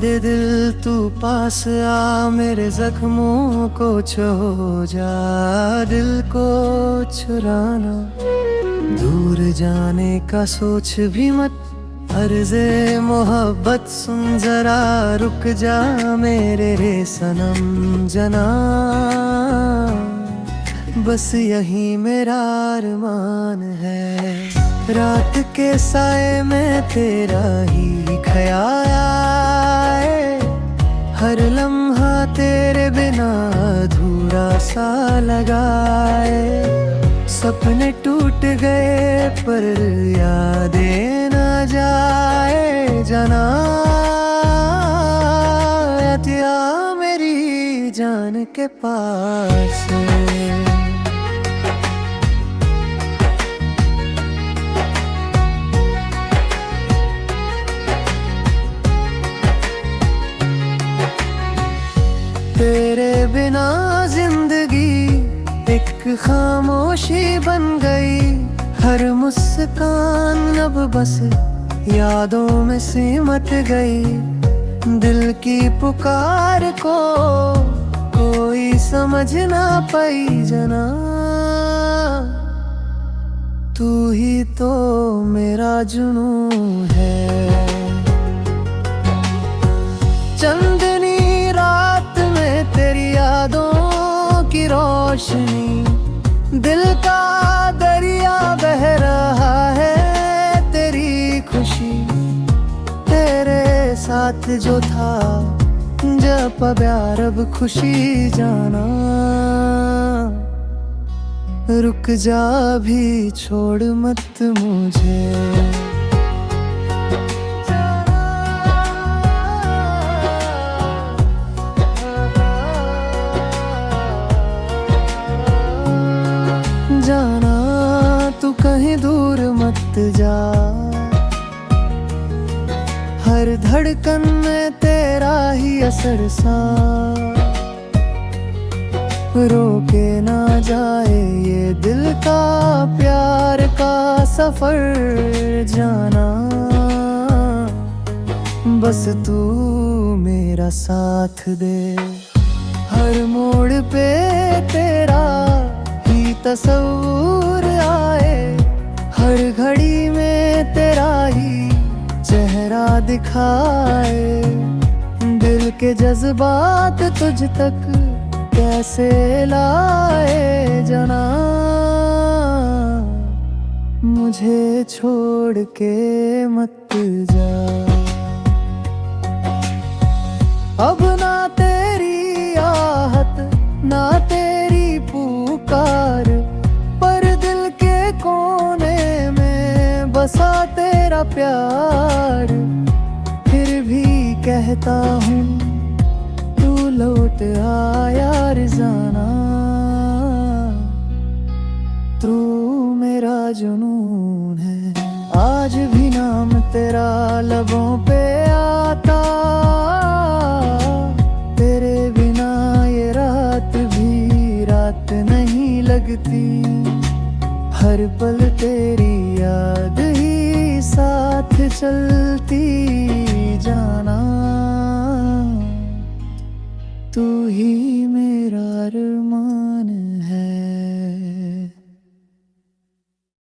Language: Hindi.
दे दिल तू पास आ, मेरे जख्मों को छो जा, दिल को चुराना। दूर जाने का सोच भी मत, अर्ज़े मोहब्बत सुन जरा, रुक जा मेरे रे सनम जना। बस यही मेरा अरमान है, रात के साए में तेरा ही ख्याल आए, हर लम्हा तेरे बिना अधूरा सा लगाए। सपने टूट गए पर यादें न जाए जना, या मेरी जान के पास। तेरे बिना जिंदगी एक खामोशी बन गई, हर मुस्कान अब बस यादों में सिमट गई। दिल की पुकार को कोई समझ ना पाई जना, तू ही तो मेरा जुनून है। चंदनी रात में तेरी यादों की रोशनी, दिल का दरिया बह रहा है तेरी खुशी। तेरे साथ जो था जब प्यार अब खुशी जाना, रुक जा भी छोड़ मत मुझे। जाना तू कहीं दूर मत जा, हर धड़कन में तेरा ही असर सा, रोके ना जाए ये दिल का प्यार का सफर। जाना बस तू मेरा साथ दे, हर मोड़ पे तेरा ही तस्वीर आए, हर घड़ी में तेरा ही चेहरा दिखाए। दिल के जज्बात तुझ तक कैसे लाए जना, मुझे छोड़ के मत जा। अब ना तेरी आहट ना तेरी पुकार, पर दिल के कोने में बसा तेरा प्यार। फिर भी कहता हूँ तू लौट आ यार जाना, तू मेरा जुनून है। आज भी नाम तेरा लबों पे आता, तेरे बिना ये रात भी रात नहीं लगती। हर पल तेरी याद ही साथ चलती जाना, तू ही मेरा अरमान है।